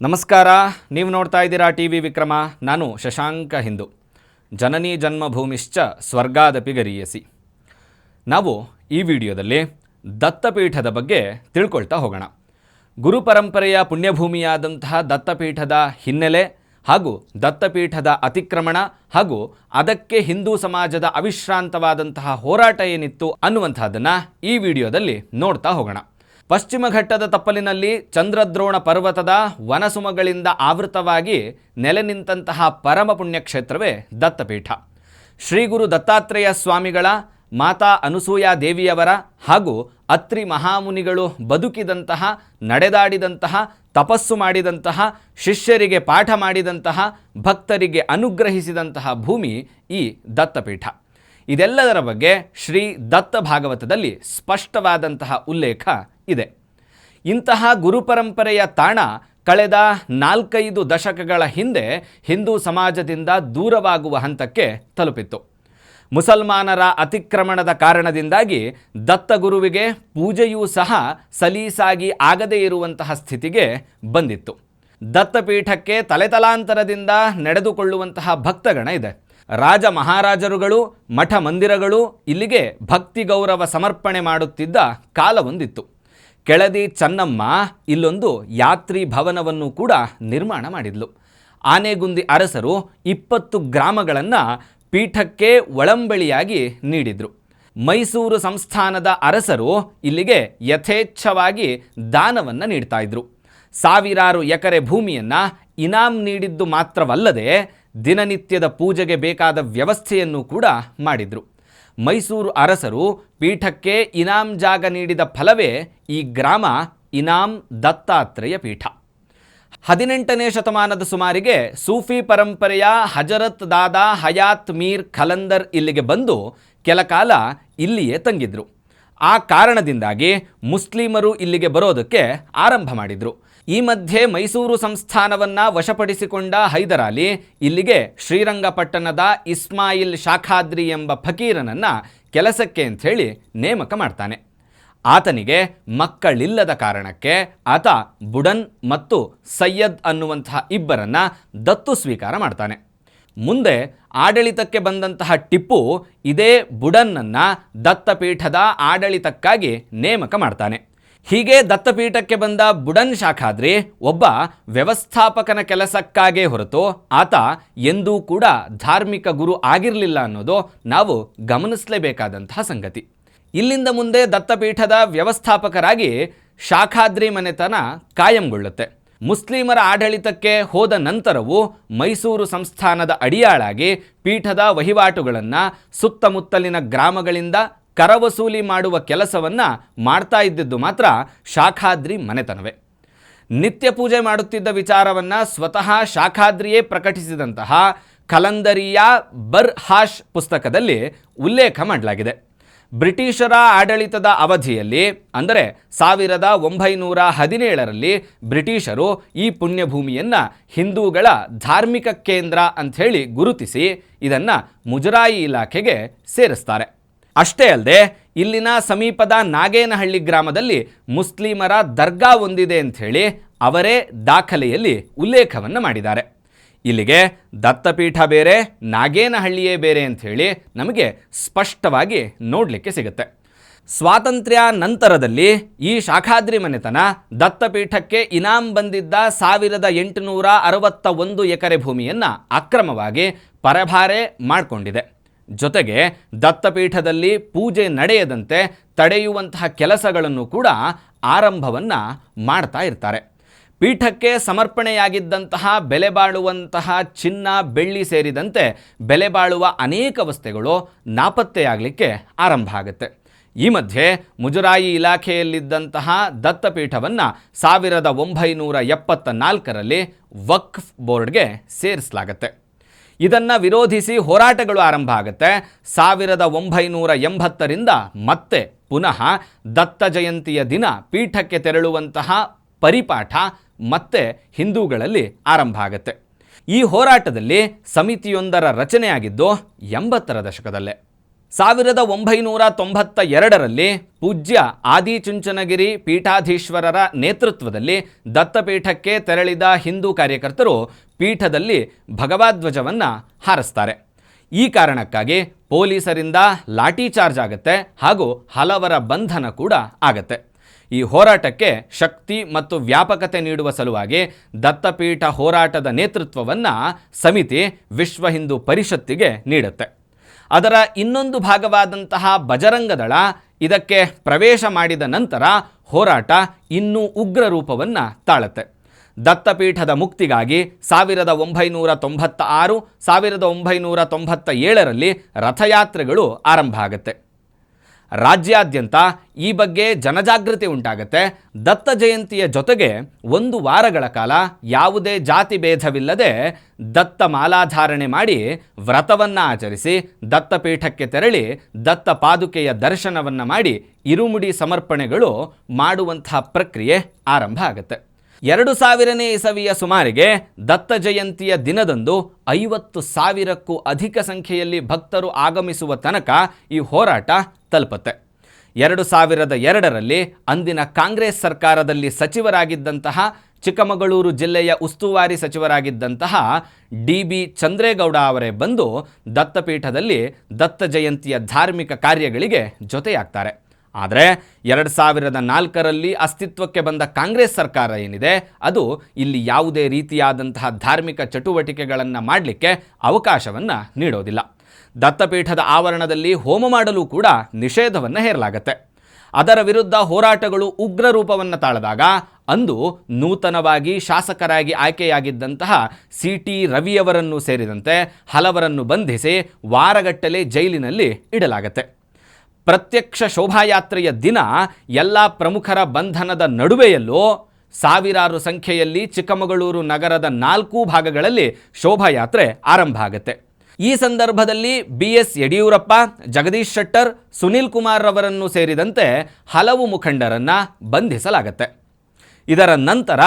ನಮಸ್ಕಾರ. ನೀವು ನೋಡ್ತಾ ಇದ್ದೀರಾ ಟಿ ವಿ ವಿಕ್ರಮ. ನಾನು ಶಶಾಂಕ ಹಿಂದೂ. ಜನನಿ ಜನ್ಮಭೂಮಿಶ್ಚ ಸ್ವರ್ಗಾದಪಿ ಗರೀಯಸಿ. ನಾವು ಈ ವಿಡಿಯೋದಲ್ಲಿ ದತ್ತಪೀಠದ ಬಗ್ಗೆ ತಿಳ್ಕೊಳ್ತಾ ಹೋಗೋಣ. ಗುರುಪರಂಪರೆಯ ಪುಣ್ಯಭೂಮಿಯಾದಂತಹ ದತ್ತಪೀಠದ ಹಿನ್ನೆಲೆ ಹಾಗೂ ದತ್ತಪೀಠದ ಅತಿಕ್ರಮಣ ಹಾಗೂ ಅದಕ್ಕೆ ಹಿಂದೂ ಸಮಾಜದ ಅವಿಶ್ರಾಂತವಾದಂತಹ ಹೋರಾಟ ಏನಿತ್ತು ಅನ್ನುವಂಥದ್ದನ್ನು ಈ ವಿಡಿಯೋದಲ್ಲಿ ನೋಡ್ತಾ ಹೋಗೋಣ. ಪಶ್ಚಿಮ ಘಟ್ಟದ ತಪ್ಪಲಿನಲ್ಲಿ ಚಂದ್ರದ್ರೋಣ ಪರ್ವತದ ವನಸುಮಗಳಿಂದ ಆವೃತವಾಗಿ ನೆಲೆ ನಿಂತಹ ಪರಮ ಪುಣ್ಯಕ್ಷೇತ್ರವೇ ದತ್ತಪೀಠ. ಶ್ರೀ ಗುರು ದತ್ತಾತ್ರೇಯ ಸ್ವಾಮಿಗಳ, ಮಾತಾ ಅನುಸೂಯ ದೇವಿಯವರ ಹಾಗೂ ಅತ್ರಿ ಮಹಾಮುನಿಗಳು ಬದುಕಿದಂತಹ, ನಡೆದಾಡಿದಂತಹ, ತಪಸ್ಸು ಮಾಡಿದಂತಹ, ಶಿಷ್ಯರಿಗೆ ಪಾಠ ಮಾಡಿದಂತಹ, ಭಕ್ತರಿಗೆ ಅನುಗ್ರಹಿಸಿದಂತಹ ಭೂಮಿ ಈ ದತ್ತಪೀಠ. ಇದೆಲ್ಲದರ ಬಗ್ಗೆ ಶ್ರೀ ದತ್ತ ಭಾಗವತದಲ್ಲಿ ಸ್ಪಷ್ಟವಾದಂತಹ ಉಲ್ಲೇಖ ಇದೆ. ಇಂತಹ ಗುರುಪರಂಪರೆಯ ತಾಣ ಕಳೆದ 4-5 ದಶಕಗಳ ಹಿಂದೆ ಹಿಂದೂ ಸಮಾಜದಿಂದ ದೂರವಾಗುವ ಹಂತಕ್ಕೆ ತಲುಪಿತ್ತು. ಮುಸಲ್ಮಾನರ ಅತಿಕ್ರಮಣದ ಕಾರಣದಿಂದಾಗಿ ದತ್ತಗುರುವಿಗೆ ಪೂಜೆಯೂ ಸಹ ಸಲೀಸಾಗಿ ಆಗದೇ ಇರುವಂತಹ ಸ್ಥಿತಿಗೆ ಬಂದಿತ್ತು. ದತ್ತಪೀಠಕ್ಕೆ ತಲೆತಲಾಂತರದಿಂದ ನಡೆದುಕೊಳ್ಳುವಂತಹ ಭಕ್ತಗಣ ಇದೆ. ರಾಜ ಮಹಾರಾಜರುಗಳು, ಮಠ ಮಂದಿರಗಳು ಇಲ್ಲಿಗೆ ಭಕ್ತಿ ಗೌರವ ಸಮರ್ಪಣೆ ಮಾಡುತ್ತಿದ್ದ ಕಾಲವೊಂದಿತ್ತು. ಕೆಳದಿ ಚೆನ್ನಮ್ಮ ಇಲ್ಲೊಂದು ಯಾತ್ರಿ ಭವನವನ್ನು ಕೂಡ ನಿರ್ಮಾಣ ಮಾಡಿದ್ಲು. ಆನೆಗುಂದಿ ಅರಸರು 20 ಗ್ರಾಮಗಳನ್ನು ಪೀಠಕ್ಕೆ ಒಳಂಬಳಿಯಾಗಿ ನೀಡಿದರು. ಮೈಸೂರು ಸಂಸ್ಥಾನದ ಅರಸರು ಇಲ್ಲಿಗೆ ಯಥೇಚ್ಛವಾಗಿ ದಾನವನ್ನು ನೀಡ್ತಾ ಇದ್ರು. ಸಾವಿರಾರು ಎಕರೆ ಭೂಮಿಯನ್ನು ಇನಾಮ್ ನೀಡಿದ್ದು ಮಾತ್ರವಲ್ಲದೆ ದಿನನಿತ್ಯದ ಪೂಜೆಗೆ ಬೇಕಾದ ವ್ಯವಸ್ಥೆಯನ್ನು ಕೂಡ ಮಾಡಿದರು. ಮೈಸೂರು ಅರಸರು ಪೀಠಕ್ಕೆ ಇನಾಮ್ ಜಾಗ ನೀಡಿದ ಫಲವೇ ಈ ಗ್ರಾಮ ಇನಾಮ್ ದತ್ತಾತ್ರೇಯ ಪೀಠ. 18ನೇ ಶತಮಾನದ ಸುಮಾರಿಗೆ ಸೂಫಿ ಪರಂಪರೆಯ ಹಜರತ್ ದಾದಾ ಹಯಾತ್ ಮೀರ್ ಖಲಂದರ್ ಇಲ್ಲಿಗೆ ಬಂದು ಕೆಲಕಾಲ ಇಲ್ಲಿಯೇ ತಂಗಿದ್ರು. ಆ ಕಾರಣದಿಂದಾಗಿ ಮುಸ್ಲಿಮರು ಇಲ್ಲಿಗೆ ಬರೋದಕ್ಕೆ ಆರಂಭ ಮಾಡಿದರು. ಈ ಮಧ್ಯೆ ಮೈಸೂರು ಸಂಸ್ಥಾನವನ್ನು ವಶಪಡಿಸಿಕೊಂಡ ಹೈದರಾಲಿ ಇಲ್ಲಿಗೆ ಶ್ರೀರಂಗಪಟ್ಟಣದ ಇಸ್ಮಾಯಿಲ್ ಶಾಖಾದ್ರಿ ಎಂಬ ಫಕೀರನನ್ನು ಕೆಲಸಕ್ಕೆ ಅಂಥೇಳಿ ನೇಮಕ ಮಾಡ್ತಾನೆ. ಆತನಿಗೆ ಮಕ್ಕಳಿಲ್ಲದ ಕಾರಣಕ್ಕೆ ಆತ ಬುಡನ್ ಮತ್ತು ಸೈಯದ್ ಅನ್ನುವಂತಹ ಇಬ್ಬರನ್ನು ದತ್ತು ಸ್ವೀಕಾರ ಮಾಡ್ತಾನೆ. ಮುಂದೆ ಆಡಳಿತಕ್ಕೆ ಬಂದಂತಹ ಟಿಪ್ಪು ಇದೇ ಬುಡನ್ನನ್ನು ದತ್ತಪೀಠದ ಆಡಳಿತಕ್ಕಾಗಿ ನೇಮಕ ಮಾಡ್ತಾನೆ. ಹೀಗೆ ದತ್ತಪೀಠಕ್ಕೆ ಬಂದ ಬುಡನ್ ಶಾಖಾದ್ರಿ ಒಬ್ಬ ವ್ಯವಸ್ಥಾಪಕನ ಕೆಲಸಕ್ಕಾಗೇ ಹೊರತು ಆತ ಎಂದೂ ಕೂಡ ಧಾರ್ಮಿಕ ಗುರು ಆಗಿರಲಿಲ್ಲ ಅನ್ನೋದು ನಾವು ಗಮನಿಸಲೇಬೇಕಾದಂತಹ ಸಂಗತಿ. ಇಲ್ಲಿಂದ ಮುಂದೆ ದತ್ತಪೀಠದ ವ್ಯವಸ್ಥಾಪಕರಾಗಿ ಶಾಖಾದ್ರಿ ಮನೆತನ ಕಾಯಂಗೊಳ್ಳುತ್ತೆ. ಮುಸ್ಲಿಮರ ಆಡಳಿತಕ್ಕೆ ಹೋದ ನಂತರವೂ ಮೈಸೂರು ಸಂಸ್ಥಾನದ ಅಡಿಯಾಳಾಗಿ ಪೀಠದ ವಹಿವಾಟುಗಳನ್ನು ಸುತ್ತಮುತ್ತಲಿನ ಗ್ರಾಮಗಳಿಂದ ಕರವಸೂಲಿ ಮಾಡುವ ಕೆಲಸವನ್ನು ಮಾಡ್ತಾ ಇದ್ದಿದ್ದು ಮಾತ್ರ ಶಾಖಾದ್ರಿ ಮನೆತನವೇ. ನಿತ್ಯ ಪೂಜೆ ಮಾಡುತ್ತಿದ್ದ ವಿಚಾರವನ್ನು ಸ್ವತಃ ಶಾಖಾದ್ರಿಯೇ ಪ್ರಕಟಿಸಿದಂತಹ ಖಲಂದರಿಯಾ ಬರ್ ಹಾಶ್ ಪುಸ್ತಕದಲ್ಲಿ ಉಲ್ಲೇಖ ಮಾಡಲಾಗಿದೆ. ಬ್ರಿಟಿಷರ ಆಡಳಿತದ ಅವಧಿಯಲ್ಲಿ ಅಂದರೆ 1917ರಲ್ಲಿ ಬ್ರಿಟಿಷರು ಈ ಪುಣ್ಯಭೂಮಿಯನ್ನು ಹಿಂದೂಗಳ ಧಾರ್ಮಿಕ ಕೇಂದ್ರ ಅಂಥೇಳಿ ಗುರುತಿಸಿ ಇದನ್ನು ಮುಜರಾಯಿ ಇಲಾಖೆಗೆ ಸೇರಿಸ್ತಾರೆ. ಅಷ್ಟೇ ಅಲ್ಲದೆ ಇಲ್ಲಿನ ಸಮೀಪದ ನಾಗೇನಹಳ್ಳಿ ಗ್ರಾಮದಲ್ಲಿ ಮುಸ್ಲಿಮರ ದರ್ಗಾ ಒಂದಿದೆ ಅಂಥೇಳಿ ಅವರೇ ದಾಖಲೆಯಲ್ಲಿ ಉಲ್ಲೇಖವನ್ನು ಮಾಡಿದ್ದಾರೆ. ಇಲ್ಲಿಗೆ ದತ್ತಪೀಠ ಬೇರೆ, ನಾಗೇನಹಳ್ಳಿಯೇ ಬೇರೆ ಅಂಥೇಳಿ ನಮಗೆ ಸ್ಪಷ್ಟವಾಗಿ ನೋಡಲಿಕ್ಕೆ ಸಿಗುತ್ತೆ. ಸ್ವಾತಂತ್ರ್ಯ ನಂತರದಲ್ಲಿ ಈ ಶಾಖಾದ್ರಿ ಮನೆತನ ದತ್ತಪೀಠಕ್ಕೆ ಇನಾಮ್ ಬಂದಿದ್ದ 1861 ಎಕರೆ ಭೂಮಿಯನ್ನು ಅಕ್ರಮವಾಗಿ ಪರಭಾರೆ ಮಾಡಿಕೊಂಡಿದೆ. ಜೊತೆಗೆ ದತ್ತಪೀಠದಲ್ಲಿ ಪೂಜೆ ನಡೆಯದಂತೆ ತಡೆಯುವಂತಹ ಕೆಲಸಗಳನ್ನು ಕೂಡ ಆರಂಭವನ್ನು ಮಾಡ್ತಾ ಇರ್ತಾರೆ. ಪೀಠಕ್ಕೆ ಸಮರ್ಪಣೆಯಾಗಿದ್ದಂತಹ ಬೆಲೆ ಬಾಳುವಂತಹ ಚಿನ್ನ, ಬೆಳ್ಳಿ ಸೇರಿದಂತೆ ಬೆಲೆ ಬಾಳುವ ಅನೇಕ ವಸ್ತುಗಳು ನಾಪತ್ತೆಯಾಗಲಿಕ್ಕೆ ಆರಂಭ ಆಗುತ್ತೆ. ಈ ಮಧ್ಯೆ ಮುಜರಾಯಿ ಇಲಾಖೆಯಲ್ಲಿದ್ದಂತಹ ದತ್ತಪೀಠವನ್ನು 1974ರಲ್ಲಿ ವಕ್ಫ್ ಬೋರ್ಡ್ಗೆ ಸೇರಿಸಲಾಗುತ್ತೆ. ಇದನ್ನು ವಿರೋಧಿಸಿ ಹೋರಾಟಗಳು ಆರಂಭ ಆಗುತ್ತೆ. 1980ರಿಂದ ಮತ್ತೆ ಪುನಃ ದತ್ತ ಜಯಂತಿಯ ದಿನ ಪೀಠಕ್ಕೆ ತೆರಳುವಂತಹ ಪರಿಪಾಠ ಮತ್ತೆ ಹಿಂದೂಗಳಲ್ಲಿ ಆರಂಭ ಆಗುತ್ತೆ. ಈ ಹೋರಾಟದಲ್ಲಿ ಸಮಿತಿಯೊಂದರ ರಚನೆಯಾಗಿದ್ದು 80ರ ದಶಕದಲ್ಲೇ. 1992ರಲ್ಲಿ ಪೂಜ್ಯ ಆದಿಚುಂಚನಗಿರಿ ಪೀಠಾಧೀಶ್ವರರ ನೇತೃತ್ವದಲ್ಲಿ ದತ್ತಪೀಠಕ್ಕೆ ತೆರಳಿದ ಹಿಂದೂ ಕಾರ್ಯಕರ್ತರು ಪೀಠದಲ್ಲಿ ಭಗವಧ್ವಜವನ್ನು ಹಾರಿಸ್ತಾರೆ. ಈ ಕಾರಣಕ್ಕಾಗಿ ಪೊಲೀಸರಿಂದ ಲಾಠಿ ಚಾರ್ಜ್ ಆಗುತ್ತೆ ಹಾಗೂ ಹಲವರ ಬಂಧನ ಕೂಡ ಆಗತ್ತೆ. ಈ ಹೋರಾಟಕ್ಕೆ ಶಕ್ತಿ ಮತ್ತು ವ್ಯಾಪಕತೆ ನೀಡುವ ಸಲುವಾಗಿ ದತ್ತಪೀಠ ಹೋರಾಟದ ನೇತೃತ್ವವನ್ನು ಸಮಿತಿ ವಿಶ್ವ ಹಿಂದೂ ಪರಿಷತ್ತಿಗೆ ನೀಡುತ್ತೆ. ಅದರ ಇನ್ನೊಂದು ಭಾಗವಾದಂತಹ ಬಜರಂಗದಳ ಇದಕ್ಕೆ ಪ್ರವೇಶ ಮಾಡಿದ ನಂತರ ಹೋರಾಟ ಇನ್ನೂ ಉಗ್ರ ರೂಪವನ್ನು ತಾಳುತ್ತೆ. ದತ್ತಪೀಠದ ಮುಕ್ತಿಗಾಗಿ 1996, 1997ರಲ್ಲಿ ರಥಯಾತ್ರೆಗಳು ಆರಂಭ ಆಗುತ್ತೆ. ರಾಜ್ಯಾದ್ಯಂತ ಈ ಬಗ್ಗೆ ಜನಜಾಗೃತಿ ಉಂಟಾಗುತ್ತೆ. ದತ್ತ ಜಯಂತಿಯ ಜೊತೆಗೆ 1 ವಾರಗಳ ಕಾಲ ಯಾವುದೇ ಜಾತಿ ಭೇದವಿಲ್ಲದೆ ದತ್ತ ಮಾಲಾಧಾರಣೆ ಮಾಡಿ ವ್ರತವನ್ನು ಆಚರಿಸಿ ದತ್ತಪೀಠಕ್ಕೆ ತೆರಳಿ ದತ್ತ ಪಾದುಕೆಯ ದರ್ಶನವನ್ನು ಮಾಡಿ ಇರುಮುಡಿ ಸಮರ್ಪಣೆಗಳು ಮಾಡುವಂತಹ ಪ್ರಕ್ರಿಯೆ ಆರಂಭ ಆಗುತ್ತೆ. 2000ನೇ ಇಸವಿಯ ಸುಮಾರಿಗೆ ದತ್ತ ಜಯಂತಿಯ ದಿನದಂದು 50,000ಕ್ಕೂ ಅಧಿಕ ಸಂಖ್ಯೆಯಲ್ಲಿ ಭಕ್ತರು ಆಗಮಿಸುವ ತನಕ ಈ ಹೋರಾಟ ತಲುಪುತ್ತೆ. 2002ರಲ್ಲಿ ಅಂದಿನ ಕಾಂಗ್ರೆಸ್ ಸರ್ಕಾರದಲ್ಲಿ ಸಚಿವರಾಗಿದ್ದಂತಹ ಚಿಕ್ಕಮಗಳೂರು ಜಿಲ್ಲೆಯ ಉಸ್ತುವಾರಿ ಸಚಿವರಾಗಿದ್ದಂತಹ DB ಚಂದ್ರೇಗೌಡ ಅವರೇ ಬಂದು ದತ್ತಪೀಠದಲ್ಲಿ ದತ್ತ ಜಯಂತಿಯ ಧಾರ್ಮಿಕ ಕಾರ್ಯಗಳಿಗೆ ಜೊತೆಯಾಗ್ತಾರೆ. ಆದರೆ 2004ರಲ್ಲಿ ಅಸ್ತಿತ್ವಕ್ಕೆ ಬಂದ ಕಾಂಗ್ರೆಸ್ ಸರ್ಕಾರ ಏನಿದೆ ಅದು ಇಲ್ಲಿ ಯಾವುದೇ ರೀತಿಯಾದಂತಹ ಧಾರ್ಮಿಕ ಚಟುವಟಿಕೆಗಳನ್ನು ಮಾಡಲಿಕ್ಕೆ ಅವಕಾಶವನ್ನು ನೀಡೋದಿಲ್ಲ. ದತ್ತಪೀಠದ ಆವರಣದಲ್ಲಿ ಹೋಮ ಮಾಡಲು ಕೂಡ ನಿಷೇಧವನ್ನು ಹೇರಲಾಗುತ್ತೆ. ಅದರ ವಿರುದ್ಧ ಹೋರಾಟಗಳು ಉಗ್ರ ರೂಪವನ್ನು ತಾಳಿದಾಗ ಅಂದು ನೂತನವಾಗಿ ಶಾಸಕರಾಗಿ ಆಯ್ಕೆಯಾಗಿದ್ದಂತಹ CT ರವಿಯವರನ್ನು ಸೇರಿದಂತೆ ಹಲವರನ್ನು ಬಂಧಿಸಿ ವಾರಗಟ್ಟಲೆ ಜೈಲಿನಲ್ಲಿ ಇಡಲಾಗುತ್ತೆ. ಪ್ರತ್ಯಕ್ಷ ಶೋಭಾಯಾತ್ರೆಯ ದಿನ ಎಲ್ಲ ಪ್ರಮುಖರ ಬಂಧನದ ನಡುವೆಯಲ್ಲೂ ಸಾವಿರಾರು ಸಂಖ್ಯೆಯಲ್ಲಿ ಚಿಕ್ಕಮಗಳೂರು ನಗರದ 4 ಭಾಗಗಳಲ್ಲಿ ಶೋಭಾಯಾತ್ರೆ ಆರಂಭ ಆಗುತ್ತೆ. ಈ ಸಂದರ್ಭದಲ್ಲಿ BS ಯಡಿಯೂರಪ್ಪ, ಜಗದೀಶ್ ಶೆಟ್ಟರ್, ಸುನಿಲ್ ಕುಮಾರ್ ರವರನ್ನು ಸೇರಿದಂತೆ ಹಲವು ಮುಖಂಡರನ್ನು ಬಂಧಿಸಲಾಗುತ್ತೆ. ಇದರ ನಂತರ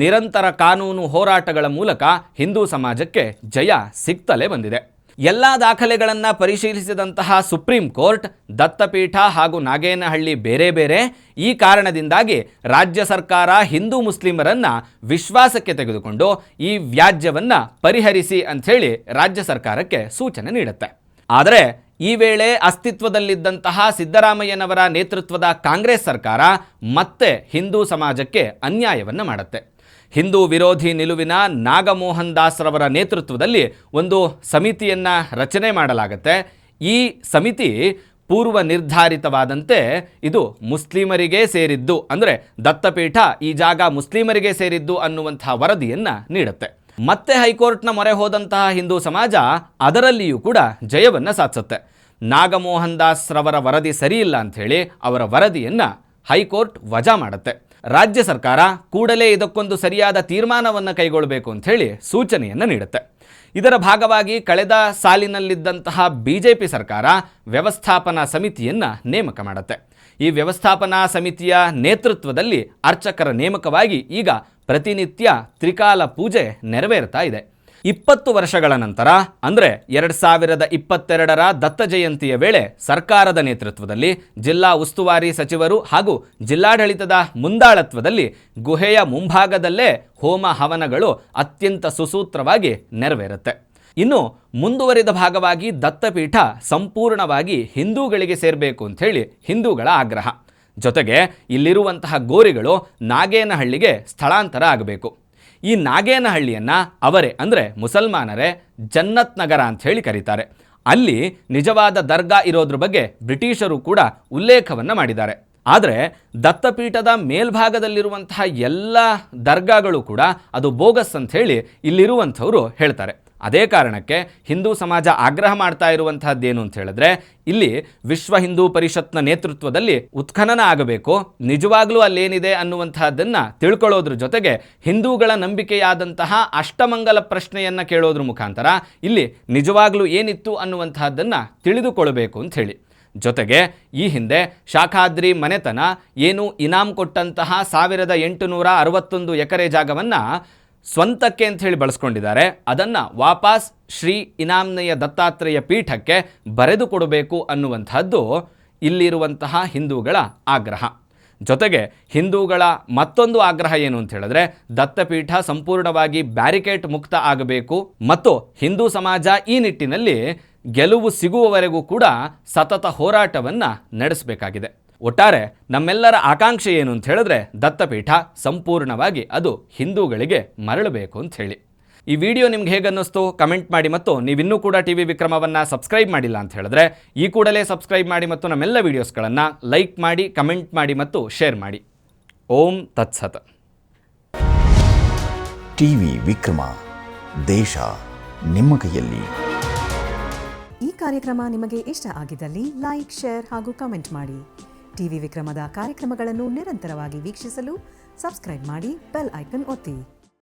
ನಿರಂತರ ಕಾನೂನು ಹೋರಾಟಗಳ ಮೂಲಕ ಹಿಂದೂ ಸಮಾಜಕ್ಕೆ ಜಯ ಸಿಗ್ತಲೇ ಬಂದಿದೆ. ಎಲ್ಲ ದಾಖಲೆಗಳನ್ನು ಪರಿಶೀಲಿಸಿದಂತಹ ಸುಪ್ರೀಂ ಕೋರ್ಟ್ ದತ್ತಪೀಠ ಹಾಗೂ ನಾಗೇನಹಳ್ಳಿ ಬೇರೆ ಬೇರೆ, ಈ ಕಾರಣದಿಂದಾಗಿ ರಾಜ್ಯ ಸರ್ಕಾರ ಹಿಂದೂ ಮುಸ್ಲಿಮರನ್ನು ವಿಶ್ವಾಸಕ್ಕೆ ತೆಗೆದುಕೊಂಡು ಈ ವ್ಯಾಜ್ಯವನ್ನು ಪರಿಹರಿಸಿ ಅಂಥೇಳಿ ರಾಜ್ಯ ಸರ್ಕಾರಕ್ಕೆ ಸೂಚನೆ ನೀಡುತ್ತೆ. ಆದರೆ ಈ ವೇಳೆ ಅಸ್ತಿತ್ವದಲ್ಲಿದ್ದಂತಹ ಸಿದ್ದರಾಮಯ್ಯನವರ ನೇತೃತ್ವದ ಕಾಂಗ್ರೆಸ್ ಸರ್ಕಾರ ಮತ್ತೆ ಹಿಂದೂ ಸಮಾಜಕ್ಕೆ ಅನ್ಯಾಯವನ್ನು ಮಾಡುತ್ತೆ. ಹಿಂದೂ ವಿರೋಧಿ ನಿಲುವಿನ ನಾಗಮೋಹನ್ ದಾಸ್ ರವರ ನೇತೃತ್ವದಲ್ಲಿ ಒಂದು ಸಮಿತಿಯನ್ನು ರಚನೆ ಮಾಡಲಾಗುತ್ತೆ. ಈ ಸಮಿತಿ ಪೂರ್ವ ನಿರ್ಧಾರಿತವಾದಂತೆ ಇದು ಮುಸ್ಲಿಮರಿಗೆ ಸೇರಿದ್ದು, ಅಂದರೆ ದತ್ತಪೀಠ ಈ ಜಾಗ ಮುಸ್ಲಿಮರಿಗೆ ಸೇರಿದ್ದು ಅನ್ನುವಂತಹ ವರದಿಯನ್ನು ನೀಡುತ್ತೆ. ಮತ್ತೆ ಹೈಕೋರ್ಟ್ನ ಮೊರೆ ಹೋದಂತಹ ಹಿಂದೂ ಸಮಾಜ ಅದರಲ್ಲಿಯೂ ಕೂಡ ಜಯವನ್ನು ಸಾಧಿಸುತ್ತೆ. ನಾಗಮೋಹನ್ ದಾಸ್ ರವರ ವರದಿ ಸರಿಯಿಲ್ಲ ಅಂಥೇಳಿ ಅವರ ವರದಿಯನ್ನು ಹೈಕೋರ್ಟ್ ವಜಾ ಮಾಡುತ್ತೆ. ರಾಜ್ಯ ಸರ್ಕಾರ ಕೂಡಲೇ ಇದಕ್ಕೊಂದು ಸರಿಯಾದ ತೀರ್ಮಾನವನ್ನು ಕೈಗೊಳ್ಳಬೇಕು ಅಂಥೇಳಿ ಸೂಚನೆಯನ್ನು ನೀಡುತ್ತೆ. ಇದರ ಭಾಗವಾಗಿ ಕಳೆದ ಸಾಲಿನಲ್ಲಿದ್ದಂತಹ BJP ಸರ್ಕಾರ ವ್ಯವಸ್ಥಾಪನಾ ಸಮಿತಿಯನ್ನು ನೇಮಕ ಮಾಡುತ್ತೆ. ಈ ವ್ಯವಸ್ಥಾಪನಾ ಸಮಿತಿಯ ನೇತೃತ್ವದಲ್ಲಿ ಅರ್ಚಕರ ನೇಮಕವಾಗಿ ಈಗ ಪ್ರತಿನಿತ್ಯ ತ್ರಿಕಾಲ ಪೂಜೆ ನೆರವೇರ್ತಾ ಇದೆ. 20 ವರ್ಷಗಳ ನಂತರ ಅಂದರೆ 2022ರ ದತ್ತ ಜಯಂತಿಯ ವೇಳೆ ಸರ್ಕಾರದ ನೇತೃತ್ವದಲ್ಲಿ ಜಿಲ್ಲಾ ಉಸ್ತುವಾರಿ ಸಚಿವರು ಹಾಗೂ ಜಿಲ್ಲಾಡಳಿತದ ಮುಂದಾಳತ್ವದಲ್ಲಿ ಗುಹೆಯ ಮುಂಭಾಗದಲ್ಲೇ ಹೋಮ ಹವನಗಳು ಅತ್ಯಂತ ಸುಸೂತ್ರವಾಗಿ ನೆರವೇರುತ್ತೆ. ಇನ್ನು ಮುಂದುವರಿದ ಭಾಗವಾಗಿ ದತ್ತಪೀಠ ಸಂಪೂರ್ಣವಾಗಿ ಹಿಂದೂಗಳಿಗೆ ಸೇರಬೇಕು ಅಂಥೇಳಿ ಹಿಂದೂಗಳ ಆಗ್ರಹ. ಜೊತೆಗೆ ಇಲ್ಲಿರುವಂತಹ ಗೋರಿಗಳು ನಾಗೇನಹಳ್ಳಿಗೆ ಸ್ಥಳಾಂತರ ಆಗಬೇಕು. ಈ ನಾಗೇನಹಳ್ಳಿಯನ್ನು ಅವರೇ ಅಂದರೆ ಮುಸಲ್ಮಾನರೇ ಜನ್ನತ್ ನಗರ ಅಂತ ಹೇಳಿ ಕರೀತಾರೆ. ಅಲ್ಲಿ ನಿಜವಾದ ದರ್ಗಾ ಇರೋದ್ರ ಬಗ್ಗೆ ಬ್ರಿಟಿಷರು ಕೂಡ ಉಲ್ಲೇಖವನ್ನು ಮಾಡಿದ್ದಾರೆ. ಆದರೆ ದತ್ತಪೀಠದ ಮೇಲ್ಭಾಗದಲ್ಲಿರುವಂತಹ ಎಲ್ಲ ದರ್ಗಾಗಳು ಕೂಡ ಅದು ಬೋಗಸ್ ಅಂತ ಹೇಳಿ ಇಲ್ಲಿರುವಂಥವರು ಹೇಳ್ತಾರೆ. ಅದೇ ಕಾರಣಕ್ಕೆ ಹಿಂದೂ ಸಮಾಜ ಆಗ್ರಹ ಮಾಡ್ತಾ ಇರುವಂತಹದ್ದೇನು ಅಂತ ಹೇಳಿದ್ರೆ, ಇಲ್ಲಿ ವಿಶ್ವ ಹಿಂದೂ ಪರಿಷತ್ನ ನೇತೃತ್ವದಲ್ಲಿ ಉತ್ಖನನ ಆಗಬೇಕು, ನಿಜವಾಗ್ಲೂ ಅಲ್ಲೇನಿದೆ ಅನ್ನುವಂತಹದ್ದನ್ನು ತಿಳ್ಕೊಳ್ಳೋದ್ರ ಜೊತೆಗೆ ಹಿಂದೂಗಳ ನಂಬಿಕೆಯಾದಂತಹ ಅಷ್ಟಮಂಗಲ ಪ್ರಶ್ನೆಯನ್ನು ಕೇಳೋದ್ರ ಮುಖಾಂತರ ಇಲ್ಲಿ ನಿಜವಾಗ್ಲೂ ಏನಿತ್ತು ಅನ್ನುವಂತಹದ್ದನ್ನು ತಿಳಿದುಕೊಳ್ಳಬೇಕು ಅಂತ ಹೇಳಿ. ಜೊತೆಗೆ ಈ ಹಿಂದೆ ಶಾಖಾದ್ರಿ ಮನೆತನ ಏನು ಇನಾಮ್ ಕೊಟ್ಟಂತಹ 1861 ಎಕರೆ ಜಾಗವನ್ನು ಸ್ವಂತಕ್ಕೆ ಅಂತ ಹೇಳಿ ಬಳಸ್ಕೊಂಡಿದ್ದಾರೆ, ಅದನ್ನು ವಾಪಸ್ ಶ್ರೀ ಇನಾಮನೆಯ ದತ್ತಾತ್ರೇಯ ಪೀಠಕ್ಕೆ ಬರೆದು ಕೊಡಬೇಕು ಅನ್ನುವಂಥದ್ದು ಇಲ್ಲಿರುವಂತಹ ಹಿಂದೂಗಳ ಆಗ್ರಹ. ಜೊತೆಗೆ ಹಿಂದೂಗಳ ಮತ್ತೊಂದು ಆಗ್ರಹ ಏನು ಅಂತ ಹೇಳಿದ್ರೆ, ದತ್ತಪೀಠ ಸಂಪೂರ್ಣವಾಗಿ ಬ್ಯಾರಿಕೇಡ್ ಮುಕ್ತ ಆಗಬೇಕು ಮತ್ತು ಹಿಂದೂ ಸಮಾಜ ಈ ನಿಟ್ಟಿನಲ್ಲಿ ಗೆಲುವು ಸಿಗುವವರೆಗೂ ಕೂಡ ಸತತ ಹೋರಾಟವನ್ನು ನಡೆಸಬೇಕಾಗಿದೆ. ಒಟ್ಟಾರೆ ನಮ್ಮೆಲ್ಲರ ಆಕಾಂಕ್ಷೆ ಏನು ಅಂತ ಹೇಳಿದ್ರೆ, ದತ್ತಪೀಠ ಸಂಪೂರ್ಣವಾಗಿ ಅದು ಹಿಂದೂಗಳಿಗೆ ಮರಳಬೇಕು ಅಂತ ಹೇಳಿ. ಈ ವಿಡಿಯೋ ನಿಮ್ಗೆ ಹೇಗನ್ನಿಸ್ತು ಕಮೆಂಟ್ ಮಾಡಿ, ಮತ್ತು ನೀವಿನ್ನೂ ಕೂಡ ಟಿವಿ ವಿಕ್ರಮವನ್ನು ಸಬ್ಸ್ಕ್ರೈಬ್ ಮಾಡಿಲ್ಲ ಅಂತ ಹೇಳಿದ್ರೆ ಈ ಕೂಡಲೇ ಸಬ್ಸ್ಕ್ರೈಬ್ ಮಾಡಿ ಮತ್ತು ನಮ್ಮೆಲ್ಲ ವೀಡಿಯೋಸ್ಗಳನ್ನು ಲೈಕ್ ಮಾಡಿ, ಕಮೆಂಟ್ ಮಾಡಿ ಮತ್ತು ಶೇರ್ ಮಾಡಿ. ಓಂ ತತ್ಸತ್. ಟಿವಿ ವಿಕ್ರಮ, ದೇಶ ನಿಮ್ಮ ಕೈಯಲ್ಲಿ. ಈ ಕಾರ್ಯಕ್ರಮ ನಿಮಗೆ ಇಷ್ಟ ಆಗಿದ್ದಲ್ಲಿ ಲೈಕ್, ಶೇರ್ ಹಾಗೂ ಕಮೆಂಟ್ ಮಾಡಿ. ಟಿವಿ ವಿಕ್ರಮದ ಕಾರ್ಯಕ್ರಮಗಳನ್ನು ನಿರಂತರವಾಗಿ ವೀಕ್ಷಿಸಲು ಸಬ್ಸ್ಕ್ರೈಬ್ ಮಾಡಿ, ಬೆಲ್ ಐಕನ್ ಒತ್ತಿ.